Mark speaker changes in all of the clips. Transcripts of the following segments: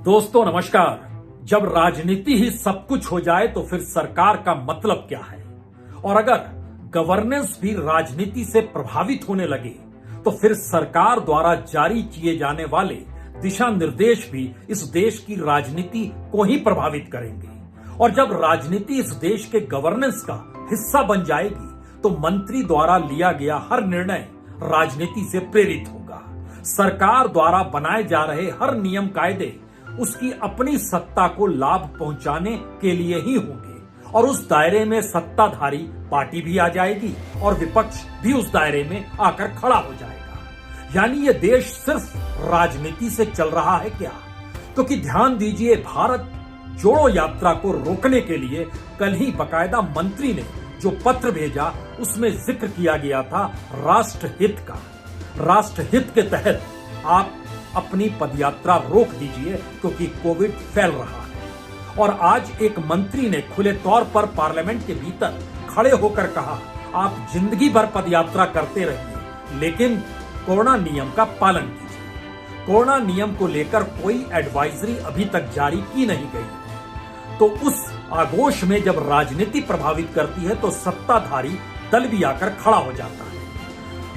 Speaker 1: दोस्तों नमस्कार। जब राजनीति ही सब कुछ हो जाए तो फिर सरकार का मतलब क्या है? और अगर गवर्नेंस भी राजनीति से प्रभावित होने लगे तो फिर सरकार द्वारा जारी किए जाने वाले दिशा निर्देश भी इस देश की राजनीति को ही प्रभावित करेंगे। और जब राजनीति इस देश के गवर्नेंस का हिस्सा बन जाएगी तो मंत्री द्वारा लिया गया हर निर्णय राजनीति से प्रेरित होगा। सरकार द्वारा बनाए जा रहे हर नियम कायदे उसकी अपनी सत्ता को लाभ पहुंचाने के लिए ही होंगे और उस दायरे में सत्ताधारी पार्टी भी आ जाएगी और विपक्ष भी उस दायरे में आकर खड़ा हो जाएगा। यानी ये देश सिर्फ राजनीति से चल रहा है क्या? क्योंकि ध्यान दीजिए, भारत जोड़ो यात्रा को रोकने के लिए कल ही बकायदा मंत्री ने जो पत्र भेजा उसमें जिक्र किया गया था राष्ट्रहित का। राष्ट्रहित के तहत आप अपनी पदयात्रा रोक दीजिए क्योंकि कोविड फैल रहा है। और आज एक मंत्री ने खुले तौर पर पार्लियामेंट के भीतर खड़े होकर कहा, आप जिंदगी भर पदयात्रा करते रहिए लेकिन कोरोना नियम का पालन कीजिए। कोरोना नियम को लेकर कोई एडवाइजरी अभी तक जारी की नहीं गई है। तो उस आगोश में जब राजनीति प्रभावित करती है तो सत्ताधारी दल भी आकर खड़ा हो जाता है।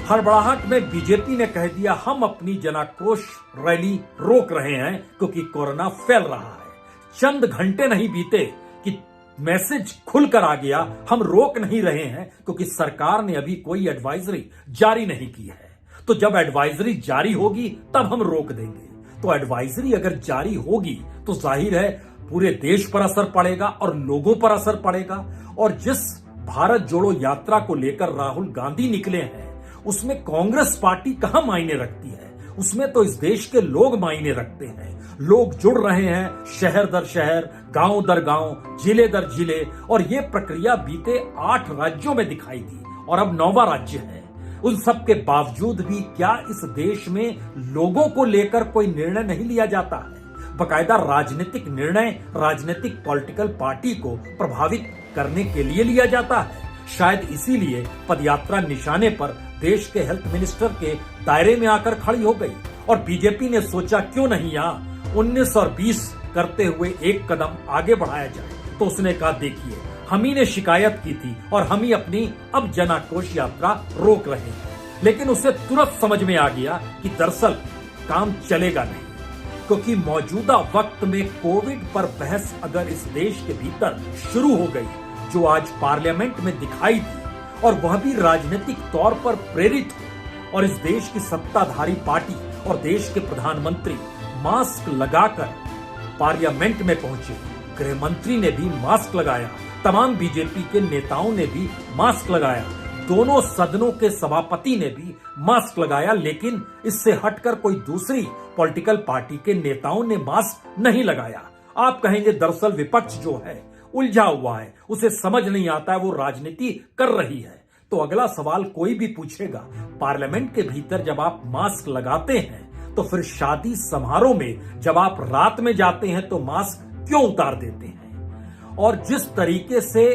Speaker 1: हड़बड़ाहट में बीजेपी ने कह दिया, हम अपनी जनाक्रोश रैली रोक रहे हैं क्योंकि कोरोना फैल रहा है। चंद घंटे नहीं बीते कि मैसेज खुलकर आ गया, हम रोक नहीं रहे हैं क्योंकि सरकार ने अभी कोई एडवाइजरी जारी नहीं की है। तो जब एडवाइजरी जारी होगी तब हम रोक देंगे। तो एडवाइजरी अगर जारी होगी तो जाहिर है पूरे देश पर असर पड़ेगा और लोगों पर असर पड़ेगा। और जिस भारत जोड़ो यात्रा को लेकर राहुल गांधी निकले हैं उसमें कांग्रेस पार्टी कहां मायने रखती है? उसमें तो इस देश के लोग मायने रखते हैं। लोग जुड़ रहे हैं शहर दर शहर, गांव दर गांव, जिले दर जिले। और ये प्रक्रिया बीते 8 राज्यों में दिखाई दी और अब 9वां राज्य है। उन सब के बावजूद भी क्या इस देश में लोगों को लेकर कोई निर्णय नहीं लिया जाता है? बकायदा राजनीतिक निर्णय राजनीतिक पॉलिटिकल पार्टी को प्रभावित करने के लिए लिया जाता है। शायद इसीलिए पदयात्रा निशाने पर देश के हेल्थ मिनिस्टर के दायरे में आकर खड़ी हो गई। और बीजेपी ने सोचा क्यों नहीं यहाँ 19 और 20 करते हुए एक कदम आगे बढ़ाया जाए। तो उसने कहा, देखिए हम ही ने शिकायत की थी और हम ही अपनी अब जन आक्रोश यात्रा रोक रहे हैं। लेकिन उसे तुरंत समझ में आ गया कि दरअसल काम चलेगा नहीं, क्योंकि मौजूदा वक्त में कोविड पर बहस अगर इस देश के भीतर शुरू हो गई जो आज पार्लियामेंट में दिखाई दी और वह भी राजनीतिक तौर पर प्रेरित हो और इस देश की सत्ताधारी पार्टी और देश के प्रधानमंत्री मास्क लगाकर पार्लियामेंट में पहुंचे। गृह मंत्री ने भी मास्क लगाया, तमाम बीजेपी के नेताओं ने भी मास्क लगाया, दोनों सदनों के सभापति ने भी मास्क लगाया। लेकिन इससे हटकर कोई दूसरी पॉलिटिकल पार्टी के नेताओं ने मास्क नहीं लगाया। आप कहेंगे दरअसल विपक्ष जो है उलझा हुआ है, उसे समझ नहीं आता है, वो राजनीति कर रही है। तो अगला सवाल कोई भी पूछेगा, पार्लियामेंट के भीतर जब आप मास्क लगाते हैं तो फिर शादी समारोह में जब आप रात में जाते हैं तो मास्क क्यों उतार देते हैं? और जिस तरीके से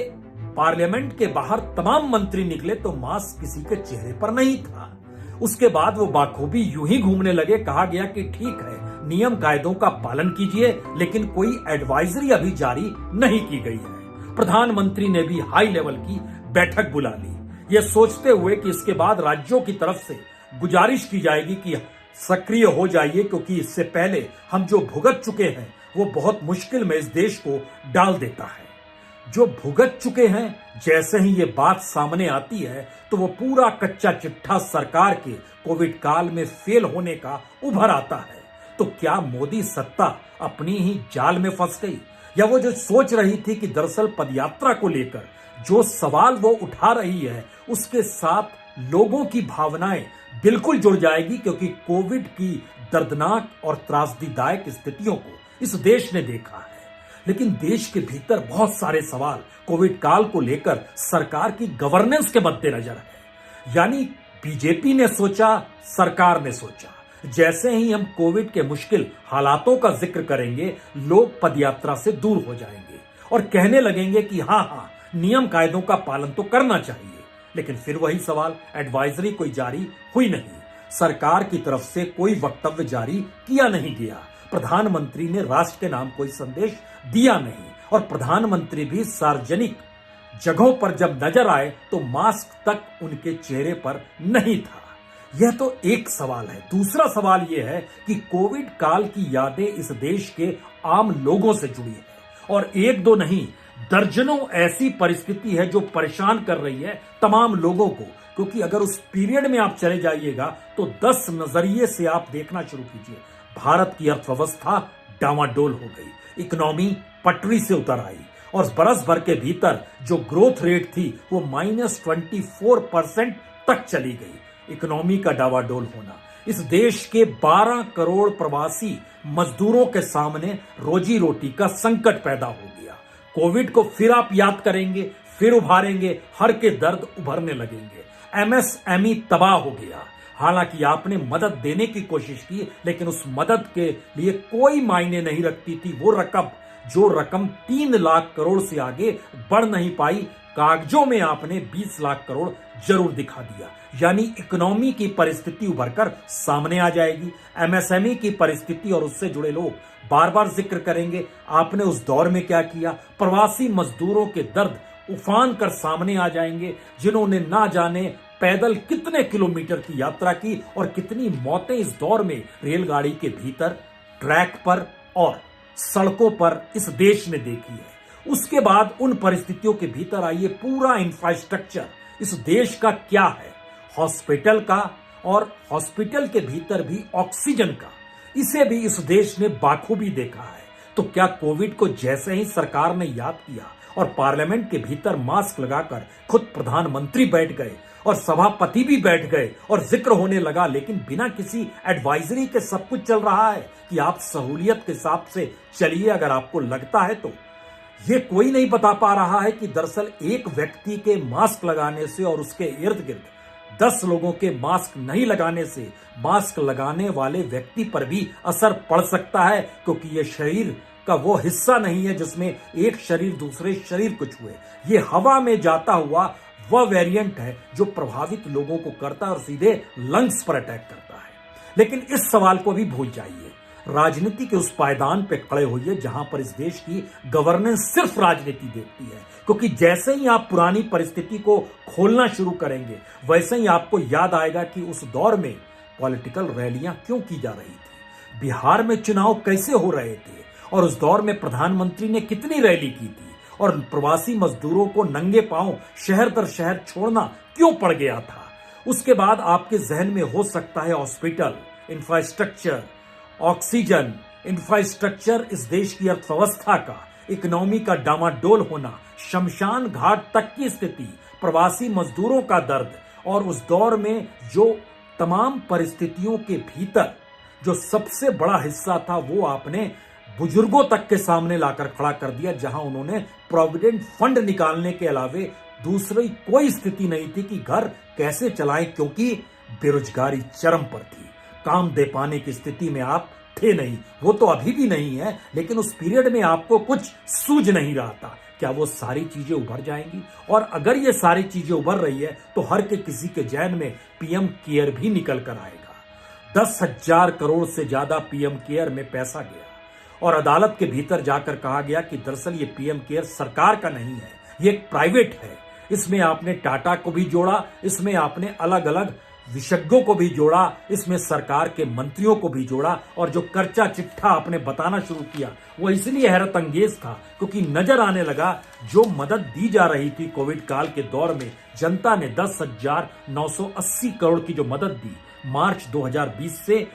Speaker 1: पार्लियामेंट के बाहर तमाम मंत्री निकले तो मास्क किसी के चेहरे पर नहीं था। उसके बाद वो बाखूबी यूं ही घूमने लगे। कहा गया कि ठीक है, नियम कायदों का पालन कीजिए, लेकिन कोई एडवाइजरी अभी जारी नहीं की गई है। प्रधानमंत्री ने भी हाई लेवल की बैठक बुला ली, ये सोचते हुए कि इसके बाद राज्यों की तरफ से गुजारिश की जाएगी कि सक्रिय हो जाइए, क्योंकि इससे पहले हम जो भुगत चुके हैं वो बहुत मुश्किल में इस देश को डाल देता है। जो भुगत चुके हैं, जैसे ही ये बात सामने आती है तो वो पूरा कच्चा चिट्ठा सरकार के कोविड काल में फेल होने का उभर आता है। तो क्या मोदी सत्ता अपनी ही जाल में फंस गई? या वो जो सोच रही थी कि दरअसल पदयात्रा को लेकर जो सवाल वो उठा रही है उसके साथ लोगों की भावनाएं बिल्कुल जुड़ जाएगी, क्योंकि कोविड की दर्दनाक और त्रासदीदायक स्थितियों को इस देश ने देखा है। लेकिन देश के भीतर बहुत सारे सवाल कोविड काल को लेकर सरकार की गवर्नेंस के मद्देनजर है। यानी बीजेपी ने सोचा, सरकार ने सोचा, जैसे ही हम कोविड के मुश्किल हालातों का जिक्र करेंगे लोग पदयात्रा से दूर हो जाएंगे और कहने लगेंगे कि हाँ, नियम कायदों का पालन तो करना चाहिए। लेकिन फिर वही सवाल, एडवाइजरी कोई जारी हुई नहीं, सरकार की तरफ से कोई वक्तव्य जारी किया नहीं गया। प्रधानमंत्री ने राष्ट्र के नाम कोई संदेश दिया नहीं और प्रधानमंत्री भी सार्वजनिक जगहों पर जब नजर आए तो मास्क तक उनके चेहरे पर नहीं था। यह तो एक सवाल है। दूसरा सवाल यह है कि कोविड काल की यादें इस देश के आम लोगों से जुड़ी है और एक दो नहीं, दर्जनों ऐसी परिस्थिति है जो परेशान कर रही है तमाम लोगों को। क्योंकि अगर उस पीरियड में आप चले जाइएगा तो 10 नजरिए से आप देखना शुरू कीजिए। भारत की अर्थव्यवस्था डामाडोल हो गई, इकोनॉमी पटरी से उतर आई और बरस भर के भीतर जो ग्रोथ रेट थी वो -24% तक चली गई। इकोनॉमी का डावाडोल होना, इस देश के 12 करोड़ प्रवासी मजदूरों के सामने रोजी रोटी का संकट पैदा हो गया। कोविड को फिर आप याद करेंगे, फिर उभारेंगे, हर के दर्द उभरने लगेंगे। एमएसएमई तबाह हो गया। हालांकि आपने मदद देने की कोशिश की, लेकिन उस मदद के लिए कोई मायने नहीं रखती थी वो रकम, जो रकम 3 लाख करोड़ से आगे बढ़ नहीं पाई। कागजों में आपने 20 लाख करोड़ जरूर दिखा दिया। यानी इकोनॉमी की परिस्थिति उभरकर सामने आ जाएगी। एमएसएमई की परिस्थिति और उससे जुड़े लोग बार बार जिक्र करेंगे आपने उस दौर में क्या किया। प्रवासी मजदूरों के दर्द उफान कर सामने आ जाएंगे, जिन्होंने ना जाने पैदल कितने किलोमीटर की यात्रा की और कितनी मौतें इस दौर में रेलगाड़ी के भीतर, ट्रैक पर और सड़कों पर इस देश ने देखी है। उसके बाद उन परिस्थितियों के भीतर आइए, पूरा इंफ्रास्ट्रक्चर इस देश का क्या है, हॉस्पिटल का और हॉस्पिटल के भीतर भी ऑक्सीजन का, इसे भी इस देश ने बाखूबी देखा है। तो क्या कोविड को जैसे ही सरकार ने याद किया और पार्लियामेंट के भीतर मास्क लगाकर खुद प्रधानमंत्री बैठ गए और सभापति भी बैठ गए और जिक्र होने लगा, लेकिन बिना किसी एडवाइजरी के सब कुछ चल रहा है कि आप सहूलियत के हिसाब से चलिए अगर आपको लगता है तो। ये कोई नहीं बता पा रहा है कि दरअसल एक व्यक्ति के मास्क लगाने से और उसके इर्द गिर्द 10 लोगों के मास्क नहीं लगाने से मास्क लगाने वाले व्यक्ति पर भी असर पड़ सकता है, क्योंकि ये शरीर का वो हिस्सा नहीं है जिसमें एक शरीर दूसरे शरीर को छुए। ये हवा में जाता हुआ वह वेरिएंट है जो प्रभावित लोगों को करता है और सीधे लंग्स पर अटैक करता है। लेकिन इस सवाल को भी भूल जाइए, राजनीति के उस पायदान पे खड़े होइए जहां पर इस देश की गवर्नेंस सिर्फ राजनीति देखती है। क्योंकि जैसे ही आप पुरानी परिस्थिति को खोलना शुरू करेंगे, वैसे ही आपको याद आएगा कि उस दौर में पॉलिटिकल रैलियां क्यों की जा रही थी, बिहार में चुनाव कैसे हो रहे थे और उस दौर में प्रधानमंत्री ने कितनी रैली की थी और प्रवासी मजदूरों को नंगे पांव शहर दर शहर छोड़ना क्यों पड़ गया था। उसके बाद आपके जहन में हो सकता है हॉस्पिटल, इंफ्रास्ट्रक्चर, ऑक्सीजन, इंफ्रास्ट्रक्चर इस देश की अर्थव्यवस्था का, इकोनॉमी का डामाडोल होना, शमशान घाट तक की स्थिति, प्रवासी मजदूरों का दर्द और उस दौर में जो तमाम परिस्थितियों के भीतर जो सबसे बड़ा हिस्सा था वो आपने बुजुर्गों तक के सामने लाकर खड़ा कर दिया, जहां उन्होंने प्रोविडेंट फंड निकालने के अलावे दूसरी कोई स्थिति नहीं थी कि घर कैसे चलाएं, क्योंकि बेरोजगारी चरम पर थी। काम दे पाने की स्थिति में आप थे नहीं, वो तो अभी भी नहीं है, लेकिन उस पीरियड में आपको कुछ सूझ नहीं रहा था। क्या वो सारी चीजें उभर जाएंगी? और अगर ये सारी चीजें उभर रही है तो हर के किसी के जहन में पीएम केयर भी निकल कर आएगा। 10,000 करोड़ से ज्यादा पीएम केयर में पैसा गया और अदालत के भीतर जाकर कहा गया कि दरअसल ये पीएम केयर सरकार का नहीं है, ये एक प्राइवेट है। इसमें आपने टाटा को भी जोड़ा, इसमें आपने अलग अलग विशेषज्ञों को भी जोड़ा, इसमें सरकार के मंत्रियों को भी जोड़ा और जो कर्चा चिट्ठा आपने बताना शुरू किया वो इसलिए हैरत अंगेज था क्योंकि नजर आने लगा जो मदद दी जा रही थी कोविड काल के दौर में, जनता ने 10,980 करोड़ की जो मदद दी मार्च 2020 से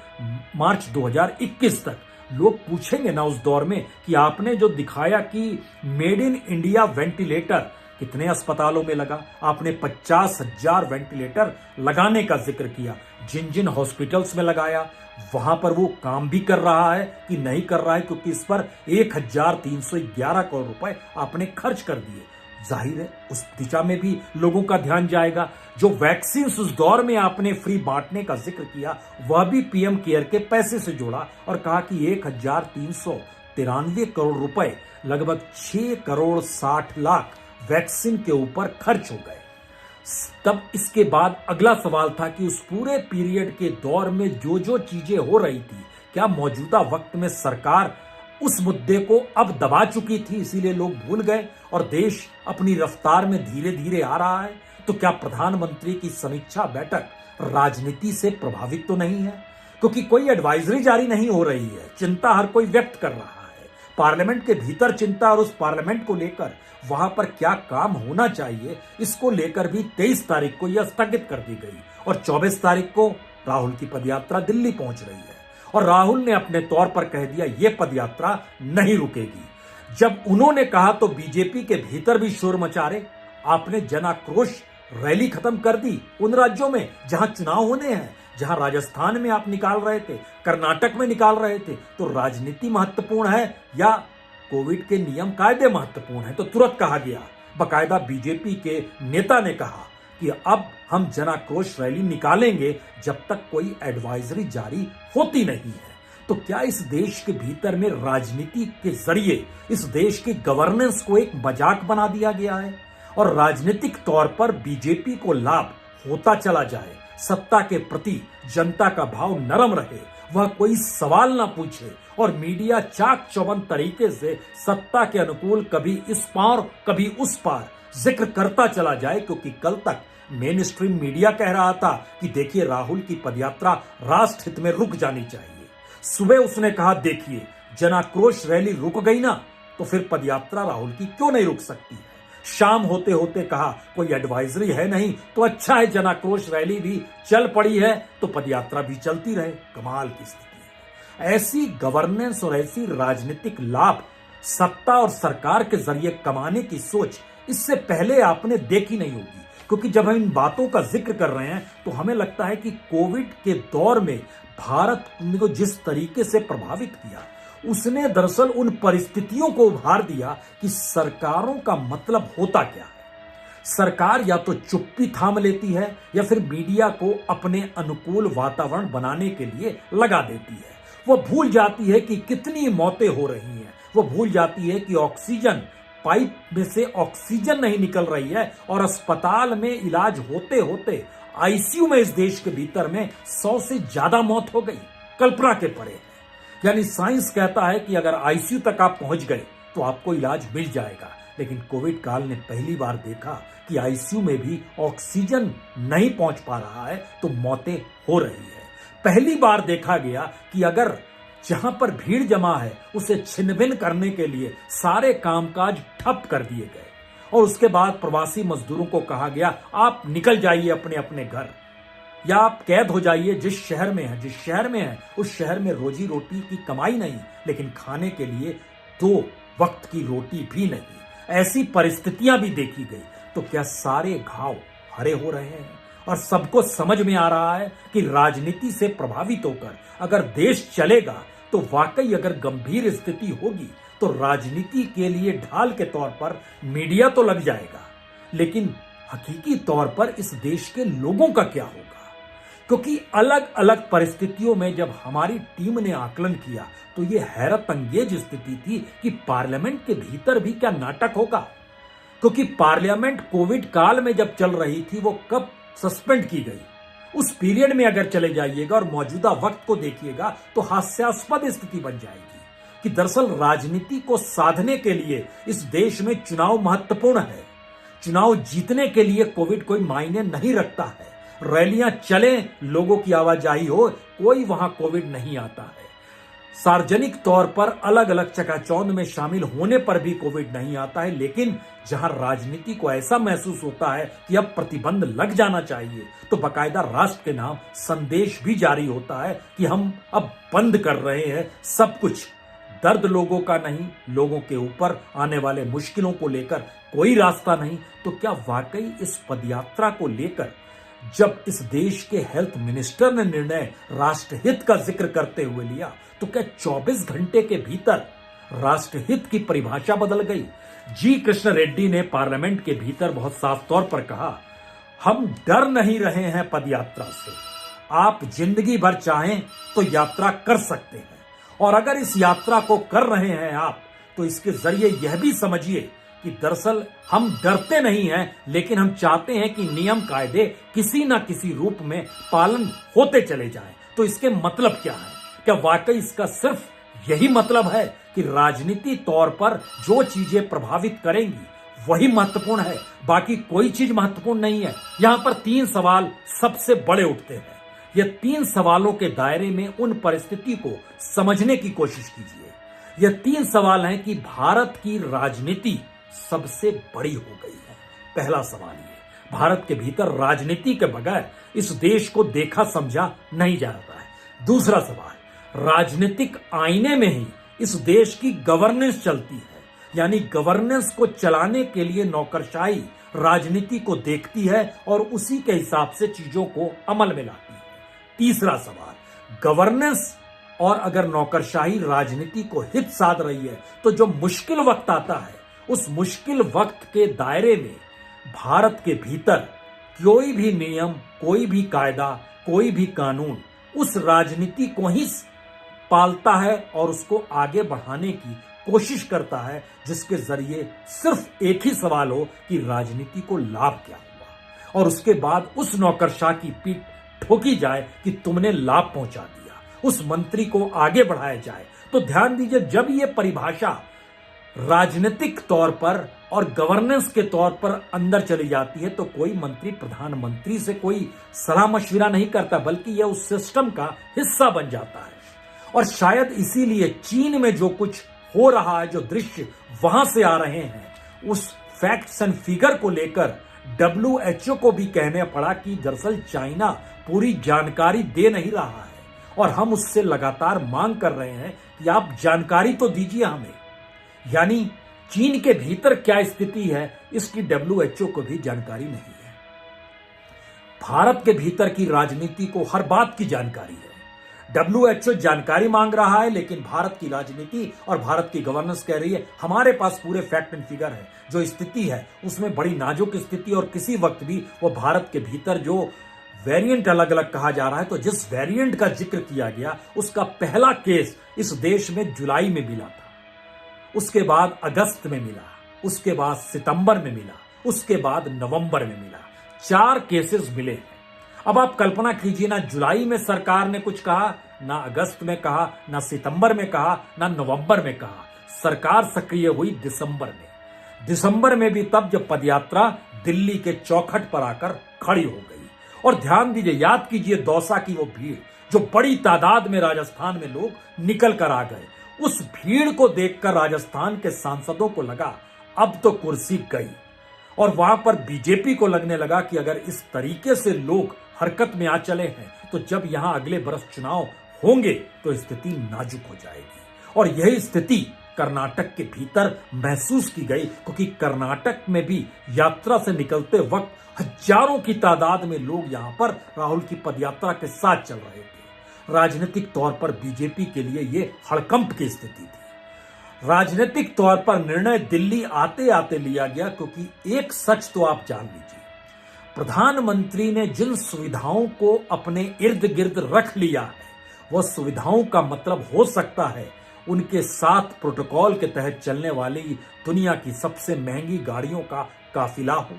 Speaker 1: मार्च 2021 तक। लोग पूछेंगे ना उस दौर में कि आपने जो दिखाया कि मेड इन इंडिया वेंटिलेटर कितने अस्पतालों में लगा, आपने 50,000 वेंटिलेटर लगाने का जिक्र किया। जिन जिन हॉस्पिटल्स में लगाया वहां पर वो काम भी कर रहा है कि नहीं कर रहा है, क्योंकि इस पर 1,311 करोड़ रुपए आपने खर्च कर दिए। जाहिर है उस दिशा में भी लोगों का ध्यान जाएगा। जो वैक्सीन उस दौर में आपने फ्री बांटने का जिक्र किया वह भी पीएम केयर के पैसे से जोड़ा और कहा कि 1,393 करोड़ रुपए, लगभग 6 करोड़ 60 लाख वैक्सीन के ऊपर खर्च हो गए। तब इसके बाद अगला सवाल था कि उस पूरे पीरियड के दौर में जो जो चीजें हो रही थी, क्या मौजूदा वक्त में सरकार उस मुद्दे को अब दबा चुकी थी, इसीलिए लोग भूल गए और देश अपनी रफ्तार में धीरे धीरे आ रहा है? तो क्या प्रधानमंत्री की समीक्षा बैठक राजनीति से प्रभावित तो नहीं है? क्योंकि कोई एडवाइजरी जारी नहीं हो रही है, चिंता हर कोई व्यक्त कर रहा है। पार्लियामेंट के भीतर चिंता और उस पार्लियामेंट को लेकर वहां पर क्या काम होना चाहिए, इसको लेकर भी 23 तारीख को यह स्थगित कर दी गई और 24 तारीख को राहुल की पदयात्रा दिल्ली पहुंच रही है। और राहुल ने अपने तौर पर कह दिया यह पदयात्रा नहीं रुकेगी। जब उन्होंने कहा तो बीजेपी के भीतर भी शोर मचा रहे। आपने जन आक्रोश रैली खत्म कर दी उन राज्यों में जहां चुनाव होने हैं, जहां राजस्थान में आप निकाल रहे थे, कर्नाटक में निकाल रहे थे। तो राजनीति महत्वपूर्ण है या कोविड के नियम कायदे महत्वपूर्ण है? तो तुरंत कहा गया, बकायदा बीजेपी के नेता ने कहा कि अब हम जन आक्रोश रैली निकालेंगे जब तक कोई एडवाइजरी जारी होती नहीं है। तो क्या इस देश के भीतर में राजनीति के जरिए इस देश की गवर्नेंस को एक मजाक बना दिया गया है और राजनीतिक तौर पर बीजेपी को लाभ होता चला जाए, सत्ता के प्रति जनता का भाव नरम रहे, वह कोई सवाल ना पूछे और मीडिया चाक चौबंद तरीके से सत्ता के अनुकूल कभी इस पार कभी उस पार जिक्र करता चला जाए? क्योंकि कल तक मेन स्ट्रीम मीडिया कह रहा था कि देखिए राहुल की पदयात्रा राष्ट्र हित में रुक जानी चाहिए। सुबह उसने कहा देखिए जन आक्रोश रैली रुक गई ना तो फिर पदयात्रा राहुल की क्यों नहीं रुक सकती है। शाम होते होते कहा कोई एडवाइजरी है नहीं तो अच्छा है, जन आक्रोश रैली भी चल पड़ी है तो पदयात्रा भी चलती रहे। कमाल की स्थिति है। ऐसी गवर्नेंस और ऐसी राजनीतिक लाभ सत्ता और सरकार के जरिए कमाने की सोच इससे पहले आपने देखी नहीं होगी। क्योंकि जब हम इन बातों का जिक्र कर रहे हैं तो हमें लगता है कि कोविड के दौर में भारत को जिस तरीके से प्रभावित किया, उसने दरअसल उन परिस्थितियों को उभार दिया कि सरकारों का मतलब होता क्या है। सरकार या तो चुप्पी थाम लेती है या फिर मीडिया को अपने अनुकूल वातावरण बनाने के लिए लगा देती है। वह भूल जाती है कि कितनी मौतें हो रही हैं, वह भूल जाती है कि ऑक्सीजन पाइप में से ऑक्सीजन नहीं निकल रही है और अस्पताल में इलाज होते होते आईसीयू में इस देश के भीतर में 100 से ज्यादा मौत हो गई। कल्पना के परे है। यानी साइंस कहता है कि अगर आईसीयू तक आप पहुंच गए तो आपको इलाज मिल जाएगा, लेकिन कोविड काल ने पहली बार देखा कि आईसीयू में भी ऑक्सीजन नहीं पहुंच पा रहा है तो मौतें हो रही है। पहली बार देखा गया कि अगर जहां पर भीड़ जमा है उसे छिन्न-भिन्न करने के लिए सारे कामकाज ठप कर दिए गए और उसके बाद प्रवासी मजदूरों को कहा गया आप निकल जाइए अपने अपने घर या आप कैद हो जाइए जिस शहर में है उस शहर में रोजी रोटी की कमाई नहीं, लेकिन खाने के लिए 2 वक्त की रोटी भी नहीं। ऐसी परिस्थितियां भी देखी गई। तो क्या सारे घाव हरे हो रहे हैं? और सबको समझ में आ रहा है कि राजनीति से प्रभावित होकर अगर देश चलेगा तो वाकई अगर गंभीर स्थिति होगी तो राजनीति के लिए ढाल के तौर पर मीडिया तो लग जाएगा, लेकिन हकीकी तौर पर इस देश के लोगों का क्या होगा? क्योंकि अलग अलग परिस्थितियों में जब हमारी टीम ने आकलन किया तो यह हैरत अंगेज स्थिति थी कि पार्लियामेंट के भीतर भी क्या नाटक होगा। क्योंकि पार्लियामेंट कोविड काल में जब चल रही थी वो कब सस्पेंड की गई, उस पीरियड में अगर चले जाइएगा और मौजूदा वक्त को देखिएगा तो हास्यास्पद स्थिति बन जाएगी कि दरअसल राजनीति को साधने के लिए इस देश में चुनाव महत्वपूर्ण है। चुनाव जीतने के लिए कोविड कोई मायने नहीं रखता है। रैलियां चलें, लोगों की आवाजाही हो, कोई वहां कोविड नहीं आता है। सार्वजनिक तौर पर अलग अलग चकाचौंध में शामिल होने पर भी कोविड नहीं आता है, लेकिन जहां राजनीति को ऐसा महसूस होता है कि अब प्रतिबंध लग जाना चाहिए तो बकायदा राष्ट्र के नाम संदेश भी जारी होता है कि हम अब बंद कर रहे हैं सब कुछ। दर्द लोगों का नहीं, लोगों के ऊपर आने वाले मुश्किलों को लेकर कोई रास्ता नहीं। तो क्या वाकई इस पदयात्रा को लेकर जब इस देश के हेल्थ मिनिस्टर ने निर्णय राष्ट्रहित का जिक्र करते हुए लिया तो क्या 24 घंटे के भीतर राष्ट्रहित की परिभाषा बदल गई? जी कृष्ण रेड्डी ने पार्लियामेंट के भीतर बहुत साफ तौर पर कहा, हम डर नहीं रहे हैं पदयात्रा से, आप जिंदगी भर चाहें तो यात्रा कर सकते हैं और अगर इस यात्रा को कर रहे हैं आप तो इसके जरिए यह भी समझिए कि दरअसल हम डरते नहीं हैं, लेकिन हम चाहते हैं कि नियम कायदे किसी ना किसी रूप में पालन होते चले जाएं। तो इसके मतलब क्या है? क्या वाकई इसका सिर्फ यही मतलब है कि राजनीति तौर पर जो चीजें प्रभावित करेंगी वही महत्वपूर्ण है, बाकी कोई चीज महत्वपूर्ण नहीं है? यहां पर 3 सवाल सबसे बड़े उठते हैं। ये 3 सवालों के दायरे में उन परिस्थिति को समझने की कोशिश कीजिए। ये 3 सवाल हैं कि भारत की राजनीति सबसे बड़ी हो गई है। पहला सवाल ये, भारत के भीतर राजनीति के बगैर इस देश को देखा समझा नहीं जा रहा है। दूसरा सवाल, राजनीतिक आईने में ही इस देश की गवर्नेंस चलती है, यानी गवर्नेंस को चलाने के लिए नौकरशाही राजनीति को देखती है और उसी के हिसाब से चीजों को अमल में लाती है। तीसरा सवाल, गवर्नेंस और अगर नौकरशाही राजनीति को हित साध रही है तो जो मुश्किल वक्त आता है उस मुश्किल वक्त के दायरे में भारत के भीतर कोई भी नियम, कोई भी कायदा, कोई भी कानून उस राजनीति को ही पालता है और उसको आगे बढ़ाने की कोशिश करता है, जिसके जरिए सिर्फ एक ही सवाल हो कि राजनीति को लाभ क्या हुआ, और उसके बाद उस नौकरशाह की पीठ ठोकी जाए कि तुमने लाभ पहुंचा दिया, उस मंत्री को आगे बढ़ाया जाए। तो ध्यान दीजिए, जब यह परिभाषा राजनीतिक तौर पर और गवर्नेंस के तौर पर अंदर चली जाती है तो कोई मंत्री प्रधानमंत्री से कोई सलाह मशविरा नहीं करता, बल्कि यह उस सिस्टम का हिस्सा बन जाता है। और शायद इसीलिए चीन में जो कुछ हो रहा है, जो दृश्य वहां से आ रहे हैं, उस फैक्ट्स एंड फिगर को लेकर WHO को भी कहने पड़ा कि दरअसल चाइना पूरी जानकारी दे नहीं रहा है और हम उससे लगातार मांग कर रहे हैं कि आप जानकारी तो दीजिए हमें। यानी चीन के भीतर क्या स्थिति है इसकी WHO को भी जानकारी नहीं है। भारत के भीतर की राजनीति को हर बात की जानकारी है। WHO जानकारी मांग रहा है, लेकिन भारत की राजनीति और भारत की गवर्नेंस कह रही है हमारे पास पूरे फैक्ट एंड फिगर है। जो स्थिति है उसमें बड़ी नाजुक स्थिति, और किसी वक्त भी वो भारत के भीतर जो वेरिएंट अलग अलग कहा जा रहा है, तो जिस वेरिएंट का जिक्र किया गया उसका पहला केस इस देश में जुलाई में मिला था, उसके बाद अगस्त में मिला, उसके बाद सितंबर में मिला, उसके बाद नवंबर में मिला। 4 केसेस मिले हैं। अब आप कल्पना कीजिए, ना जुलाई में सरकार ने कुछ कहा, ना अगस्त में कहा, ना सितंबर में कहा, ना नवंबर में कहा। सरकार सक्रिय हुई दिसंबर में। दिसंबर में भी तब जब पदयात्रा दिल्ली के चौखट पर आकर खड़ी हो गई। और ध्यान दीजिए, याद कीजिए दौसा की वो भीड़, जो बड़ी तादाद में राजस्थान में लोग निकल कर आ गए। उस भीड़ को देखकर राजस्थान के सांसदों को लगा अब तो कुर्सी गई, और वहां पर बीजेपी को लगने लगा कि अगर इस तरीके से लोग हरकत में आ चले हैं तो जब यहां अगले बरस चुनाव होंगे तो स्थिति नाजुक हो जाएगी। और यही स्थिति कर्नाटक के भीतर महसूस की गई, क्योंकि कर्नाटक में भी यात्रा से निकलते वक्त हजारों की तादाद में लोग यहां पर राहुल की पदयात्रा के साथ चल रहे थे। राजनीतिक तौर पर बीजेपी के लिए यह हड़कंप की स्थिति थी। राजनीतिक तौर पर निर्णय दिल्ली आते आते लिया गया, क्योंकि एक सच तो आप जान लीजिए, प्रधानमंत्री ने जिन सुविधाओं को अपने इर्द गिर्द रख लिया है, वह सुविधाओं का मतलब हो सकता है उनके साथ प्रोटोकॉल के तहत चलने वाली दुनिया की सबसे महंगी गाड़ियों का काफिला हो,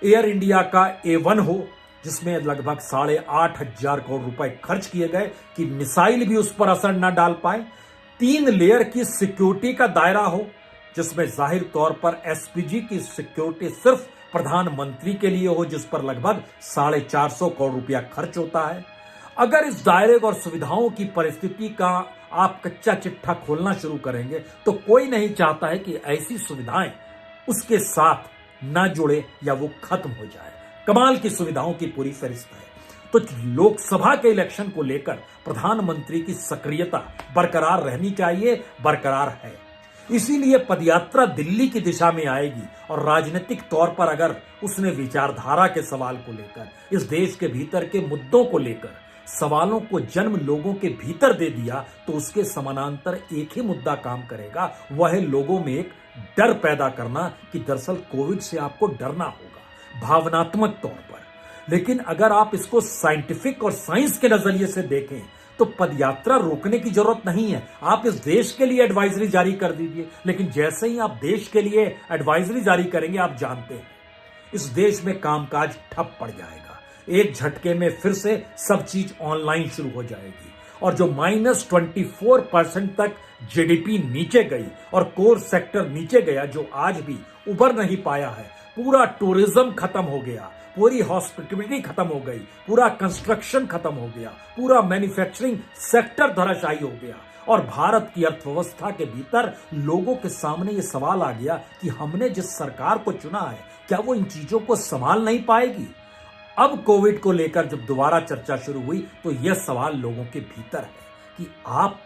Speaker 1: एयर इंडिया का A1 हो, जिसमें लगभग 8,500 करोड़ रुपए खर्च किए गए कि मिसाइल भी उस पर असर न डाल पाए, 3 लेयर की सिक्योरिटी का दायरा हो, जिसमें जाहिर तौर पर SPG की सिक्योरिटी सिर्फ प्रधानमंत्री के लिए हो, जिस पर लगभग 450 करोड़ रुपया खर्च होता है। अगर इस दायरे और सुविधाओं की परिस्थिति का आप कच्चा चिट्ठा खोलना शुरू करेंगे तो कोई नहीं चाहता है कि ऐसी सुविधाएं उसके साथ ना जुड़े या वो खत्म हो जाए। कमाल की सुविधाओं की पूरी फहरिस्त है। तो लोकसभा के इलेक्शन को लेकर प्रधानमंत्री की सक्रियता बरकरार रहनी चाहिए, बरकरार है। इसीलिए पदयात्रा दिल्ली की दिशा में आएगी, और राजनीतिक तौर पर अगर उसने विचारधारा के सवाल को लेकर, इस देश के भीतर के मुद्दों को लेकर सवालों को जन्म लोगों के भीतर दे दिया, तो उसके समानांतर एक ही मुद्दा काम करेगा, वह है लोगों में एक डर पैदा करना कि दरअसल कोविड से आपको डरना होगा भावनात्मक तौर पर। लेकिन अगर आप इसको साइंटिफिक और साइंस के नजरिए से देखें तो पदयात्रा रोकने की जरूरत नहीं है। आप इस देश के लिए एडवाइजरी जारी कर दीजिए, लेकिन जैसे ही आप देश के लिए एडवाइजरी जारी करेंगे, आप जानते हैं इस देश में कामकाज ठप पड़ जाएगा। एक झटके में फिर से सब चीज ऑनलाइन शुरू हो जाएगी, और जो -24% तक जीडीपी नीचे गई और कोर सेक्टर नीचे गया, जो आज भी उभर नहीं पाया है, पूरा टूरिज्म खत्म हो गया, पूरी हॉस्पिटलिटी खत्म हो गई, पूरा कंस्ट्रक्शन खत्म हो गया, पूरा मैन्युफैक्चरिंग सेक्टर धराशायी हो गया और भारत की अर्थव्यवस्था के भीतर लोगों के सामने ये सवाल आ गया कि हमने जिस सरकार को चुना है, क्या वो इन चीजों को संभाल नहीं पाएगी। अब कोविड को लेकर जब दोबारा चर्चा शुरू हुई तो यह सवाल लोगों के भीतर है कि आप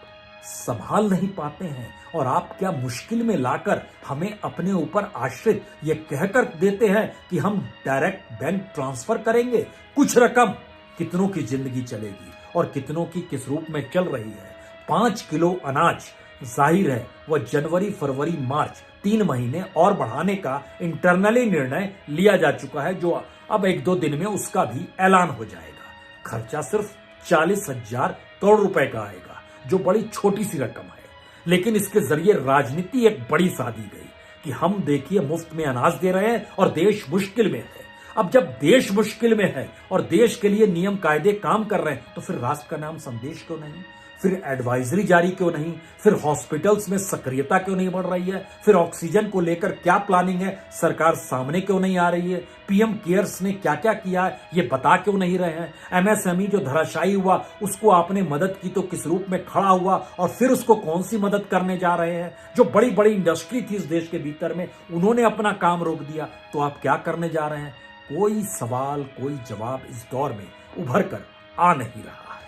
Speaker 1: संभाल नहीं पाते हैं और आप क्या मुश्किल में लाकर हमें अपने ऊपर आश्रित ये कहकर देते हैं कि हम डायरेक्ट बैंक ट्रांसफर करेंगे। कुछ रकम कितनों की जिंदगी चलेगी और कितनों की किस रूप में चल रही है। 5 किलो अनाज जाहिर है वह जनवरी, फरवरी, मार्च 3 महीने और बढ़ाने का इंटरनली निर्णय लिया जा चुका है, जो अब 1-2 दिन में उसका भी ऐलान हो जाएगा। खर्चा सिर्फ 40,000 करोड़ रुपए का आएगा, जो बड़ी छोटी सी रकम है, लेकिन इसके जरिए राजनीति एक बड़ी साधी गई कि हम देखिए मुफ्त में अनाज दे रहे हैं और देश मुश्किल में है। अब जब देश मुश्किल में है और देश के लिए नियम कायदे काम कर रहे हैं तो फिर राष्ट्र का नाम संदेश क्यों नहीं, फिर एडवाइजरी जारी क्यों नहीं, फिर हॉस्पिटल्स में सक्रियता क्यों नहीं बढ़ रही है, फिर ऑक्सीजन को लेकर क्या प्लानिंग है, सरकार सामने क्यों नहीं आ रही है, पीएम केयर्स ने क्या क्या किया है ये बता क्यों नहीं रहे हैं। एमएसएमई जो धराशायी हुआ उसको आपने मदद की तो किस रूप में खड़ा हुआ और फिर उसको कौन सी मदद करने जा रहे हैं। जो बड़ी बड़ी इंडस्ट्री थी इस देश के भीतर में, उन्होंने अपना काम रोक दिया, तो आप क्या करने जा रहे हैं। कोई सवाल, कोई जवाब इस दौर में उभर कर आ नहीं रहा है।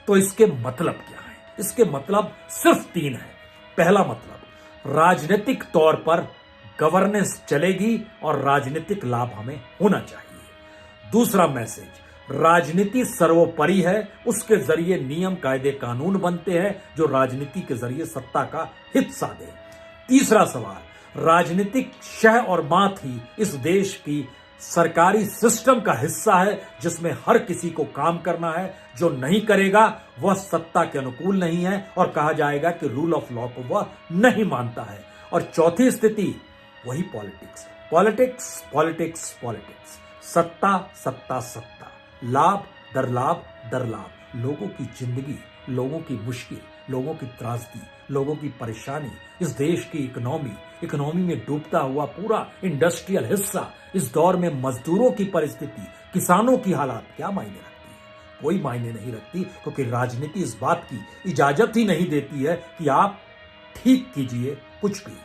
Speaker 1: तो इसके मतलब क्या है? इसके मतलब सिर्फ 3 है। पहला मतलब, राजनीतिक तौर पर गवर्नेंस चलेगी और राजनीतिक लाभ हमें होना चाहिए। दूसरा मैसेज, राजनीति सर्वोपरि है, उसके जरिए नियम कायदे कानून बनते हैं जो राजनीति के जरिए सत्ता का हित साधे। तीसरा सवाल, राजनीतिक शह और मात ही इस देश की सरकारी सिस्टम का हिस्सा है जिसमें हर किसी को काम करना है। जो नहीं करेगा वह सत्ता के अनुकूल नहीं है और कहा जाएगा कि रूल ऑफ लॉ को वह नहीं मानता है। और चौथी स्थिति वही पॉलिटिक्स, पॉलिटिक्स, पॉलिटिक्स, पॉलिटिक्स, सत्ता, सत्ता, सत्ता, लाभ दर लाभ दर लाभ, लोगों की जिंदगी, लोगों की मुश्किल, लोगों की त्रासदी, लोगों की परेशानी, इस देश की इकोनॉमी में डूबता हुआ पूरा इंडस्ट्रियल हिस्सा, इस दौर में मजदूरों की परिस्थिति, किसानों की हालात क्या मायने रखती है? कोई मायने नहीं रखती, क्योंकि राजनीति इस बात की इजाजत ही नहीं देती है कि आप ठीक कीजिए कुछ भी।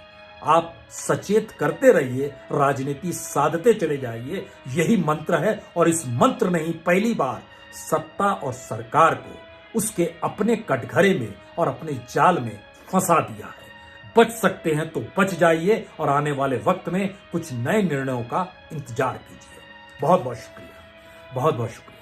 Speaker 1: आप सचेत करते रहिए, राजनीति साधते चले जाइए, यही मंत्र है। और इस मंत्र ने ही पहली बार सत्ता और सरकार को उसके अपने कटघरे में और अपने जाल में फंसा दिया है। बच सकते हैं तो बच जाइए और आने वाले वक्त में कुछ नए निर्णयों का इंतजार कीजिए। बहुत बहुत शुक्रिया, बहुत बहुत शुक्रिया।